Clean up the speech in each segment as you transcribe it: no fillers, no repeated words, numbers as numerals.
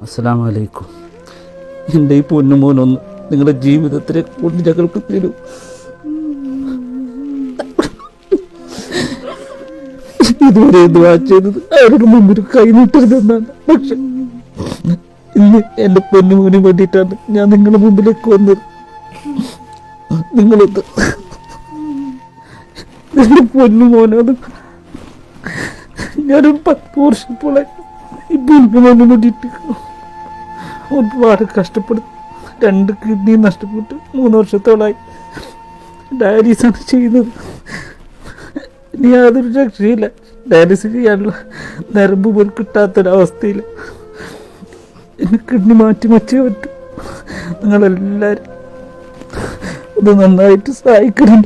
അസ്സലാമു അലൈക്കും. എൻ്റെ ഈ പൊന്നുമോനൊന്ന് നിങ്ങളുടെ ജീവിതത്തിലെ കൊണ്ട് ഞങ്ങൾക്ക് തരൂ. ഇതുവരെ ദുആ ചെയ്തത് അവരുടെ മുമ്പിൽ കൈനീട്ടരുതെന്നാണ്. പക്ഷെ ഇന്ന് എൻ്റെ പൊന്നുമോന് വേണ്ടിയിട്ടാണ് ഞാൻ നിങ്ങളുടെ മുമ്പിലേക്ക് വന്നത്. നിങ്ങളൊന്ന് എൻ്റെ പൊന്നുമോനത് ഞാനൊരു 10 വർഷത്തോളം ഈ പൊന്നുമോന് വേണ്ടിയിട്ട് ഒരുപാട് കഷ്ടപ്പെടും. 2 കിഡ്നി നഷ്ടപ്പെട്ട് 3 വർഷത്തോളമായി ഡയാലിസാണ് ചെയ്യുന്നത്. ഇനി യാതൊരു രക്ഷയില്ല. ഡയാലിസിസ് ചെയ്യാനുള്ള നരമ്പ് പോലും കിട്ടാത്തൊരവസ്ഥയിൽ എന്നെ കിഡ്നി മാറ്റി വെച്ചേ പറ്റും. നിങ്ങളെല്ലാവരും ഇത് നന്നായിട്ട് സഹായിക്കണം.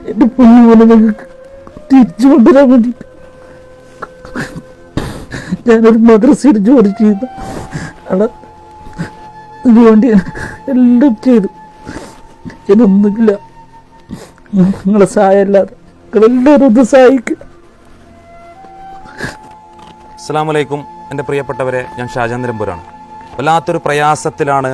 എൻ്റെ പൊന്നുമോനെ നിങ്ങൾക്ക് തിരിച്ചു കൊണ്ടുവരാൻ വേണ്ടിയിട്ട് ഞാനൊരു മദ്രസയിൽ ജോലി ചെയ്ത ആളെ ഇതിനു വേണ്ടി എല്ലാം ചെയ്തു. ഞാനൊന്നുമില്ല. നിങ്ങളെ സഹായമല്ലാതെ നിങ്ങളെല്ലാവരും ഒന്ന് സഹായിക്കുക. അസ്സലാമു അലൈക്കും. എൻ്റെ പ്രിയപ്പെട്ടവരെ, ഞാൻ ഷാജാൻ നിലമ്പൂരാണ്. വല്ലാത്തൊരു പ്രയാസത്തിലാണ്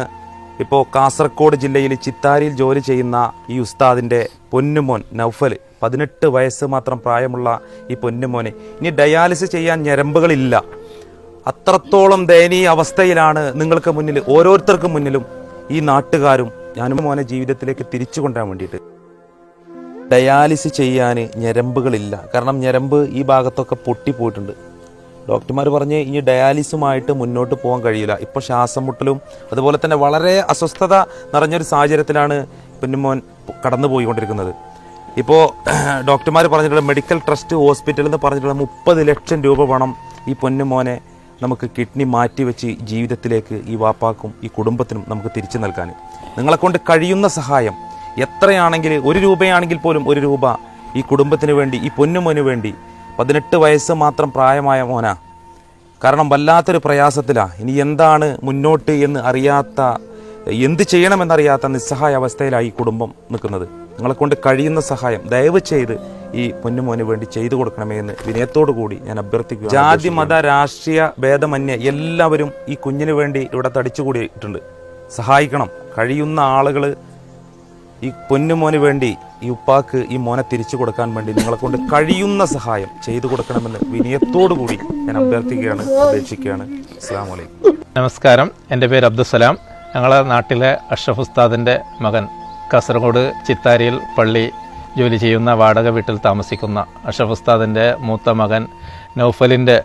ഇപ്പോൾ കാസർഗോഡ് ജില്ലയിൽ ചിത്താരിയിൽ ജോലി ചെയ്യുന്ന ഈ ഉസ്താദിൻ്റെ പൊന്നുമോൻ നൗഫൽ. 18 വയസ്സ് മാത്രം പ്രായമുള്ള ഈ പൊന്നുമോനെ ഇനി ഡയാലിസിസ് ചെയ്യാൻ ഞരമ്പുകളില്ല. അത്രത്തോളം ദയനീയ അവസ്ഥയിലാണ് നിങ്ങൾക്ക് മുന്നിൽ, ഓരോരുത്തർക്കും മുന്നിലും ഈ നാട്ടുകാരും ഞാനും മോനെ ജീവിതത്തിലേക്ക് തിരിച്ചു കൊണ്ടുവരാൻ വേണ്ടിയിട്ട്. ഡയാലിസിസ് ചെയ്യാൻ ഞരമ്പുകളില്ല. കാരണം ഞരമ്പ് ഈ ഭാഗത്തൊക്കെ പൊട്ടിപ്പോയിട്ടുണ്ട്. ഡോക്ടർമാർ പറഞ്ഞ് ഇനി ഡയാലിസുമായിട്ട് മുന്നോട്ട് പോകാൻ കഴിയില്ല. ഇപ്പോൾ ശ്വാസം മുട്ടലും അതുപോലെ തന്നെ വളരെ അസ്വസ്ഥത നിറഞ്ഞൊരു സാഹചര്യത്തിലാണ് പൊന്നുമോൻ കടന്നു പോയിക്കൊണ്ടിരിക്കുന്നത്. ഇപ്പോൾ ഡോക്ടർമാർ പറഞ്ഞിട്ടുള്ള മെഡിക്കൽ ട്രസ്റ്റ് ഹോസ്പിറ്റലിൽ നിന്ന് പറഞ്ഞിട്ടുള്ള 30 ലക്ഷം രൂപ വേണം ഈ പൊന്നുമോനെ നമുക്ക് കിഡ്നി മാറ്റിവെച്ച് ജീവിതത്തിലേക്ക് ഈ വാപ്പാക്കും ഈ കുടുംബത്തിനും നമുക്ക് തിരിച്ചു നൽകാൻ. നിങ്ങളെക്കൊണ്ട് കഴിയുന്ന സഹായം എത്രയാണെങ്കിൽ, 1 രൂപയാണെങ്കിൽ പോലും 1 രൂപ ഈ കുടുംബത്തിന് വേണ്ടി, ഈ പൊന്നുമോന് വേണ്ടി. 18 വയസ്സ് മാത്രം പ്രായമായ മോനാ. കാരണം വല്ലാത്തൊരു പ്രയാസത്തിലാണ്. ഇനി എന്താണ് മുന്നോട്ട് എന്ന് അറിയാത്ത, എന്ത് ചെയ്യണമെന്നറിയാത്ത നിസ്സഹായ അവസ്ഥയിലാണ് ഈ കുടുംബം നിൽക്കുന്നത്. നിങ്ങളെക്കൊണ്ട് കഴിയുന്ന സഹായം ദയവ് ചെയ്ത് ഈ പൊന്നുമോന് വേണ്ടി ചെയ്തു കൊടുക്കണമേ എന്ന് വിനയത്തോടു കൂടി ഞാൻ അഭ്യർത്ഥിക്കുക. ജാതി മത രാഷ്ട്രീയ ഭേദമന്യേ എല്ലാവരും ഈ കുഞ്ഞിന് വേണ്ടി ഇവിടെ തടിച്ചുകൂടിയിട്ടുണ്ട്. സഹായിക്കണം. കഴിയുന്ന ആളുകൾ ഈ പൊന്നുമോന് വേണ്ടി, ഈ ഉപ്പാക്ക് ഈ മോനെ തിരിച്ചു കൊടുക്കാൻ വേണ്ടി നിങ്ങളെക്കൊണ്ട് കഴിയുന്ന സഹായം ചെയ്തു കൊടുക്കണമെന്ന് വിനയത്തോടു കൂടി ഞാൻ അഭ്യർത്ഥിക്കുകയാണ്, അപേക്ഷിക്കുകയാണ്. അസ്സലാമു അലൈക്കും. നമസ്കാരം. എൻ്റെ പേര് അബ്ദുസലാം. ഞങ്ങളെ നാട്ടിലെ അഷ്റഫ് ഉസ്താദിൻ്റെ മകൻ, കാസർഗോഡ് ചിത്താരിയിൽ പള്ളി ജോലി ചെയ്യുന്ന വാടക വീട്ടിൽ താമസിക്കുന്ന അഷ്റഫ് ഉസ്താദിൻ്റെ മൂത്ത മകൻ നൗഫലിൻ്റെ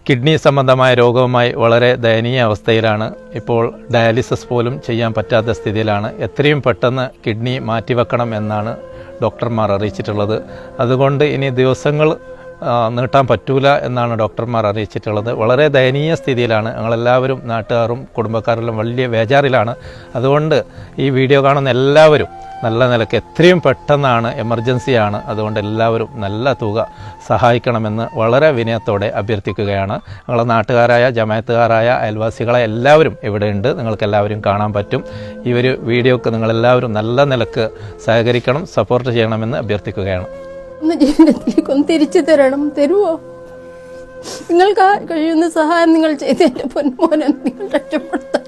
കിഡ്നി സംബന്ധമായ രോഗവുമായി വളരെ ദയനീയ അവസ്ഥയിലാണ്. ഇപ്പോൾ ഡയാലിസിസ് പോലും ചെയ്യാൻ പറ്റാത്ത സ്ഥിതിയിലാണ്. എത്രയും പെട്ടെന്ന് കിഡ്നി മാറ്റിവെക്കണം എന്നാണ് ഡോക്ടർമാർ അറിയിച്ചിട്ടുള്ളത്. അതുകൊണ്ട് ഇനി ദിവസങ്ങൾ നീട്ടാൻ പറ്റൂല എന്നാണ് ഡോക്ടർമാർ അറിയിച്ചിട്ടുള്ളത്. വളരെ ദയനീയ സ്ഥിതിയിലാണ്. ഞങ്ങളെല്ലാവരും, നാട്ടുകാരും കുടുംബക്കാരെല്ലാം വലിയ ബേജാറിലാണ്. അതുകൊണ്ട് ഈ വീഡിയോ കാണുന്ന എല്ലാവരും നല്ല നിലയ്ക്ക് എത്രയും പെട്ടെന്നാണ്, എമർജൻസിയാണ്, അതുകൊണ്ട് എല്ലാവരും നല്ല തുക സഹായിക്കണമെന്ന് വളരെ വിനയത്തോടെ അഭ്യർത്ഥിക്കുകയാണ്. ഞങ്ങളെ നാട്ടുകാരായ, ജമാഅത്തുകാരായ, അയൽവാസികളെ എല്ലാവരും ഇവിടെയുണ്ട്. നിങ്ങൾക്കെല്ലാവരും കാണാൻ പറ്റും. ഈ ഒരു വീഡിയോക്ക് നിങ്ങളെല്ലാവരും നല്ല നിലക്ക് സഹകരിക്കണം, സപ്പോർട്ട് ചെയ്യണമെന്ന് അഭ്യർത്ഥിക്കുകയാണ്. ഒന്ന് ജീവിതത്തിലേക്കൊന്ന് തിരിച്ചു തരുമോ? നിങ്ങൾക്ക് കഴിയുന്ന സഹായം നിങ്ങൾ ചെയ്ത് എൻ്റെ പൊന്നുമോനെ നിങ്ങൾ രക്ഷപ്പെടുത്താം.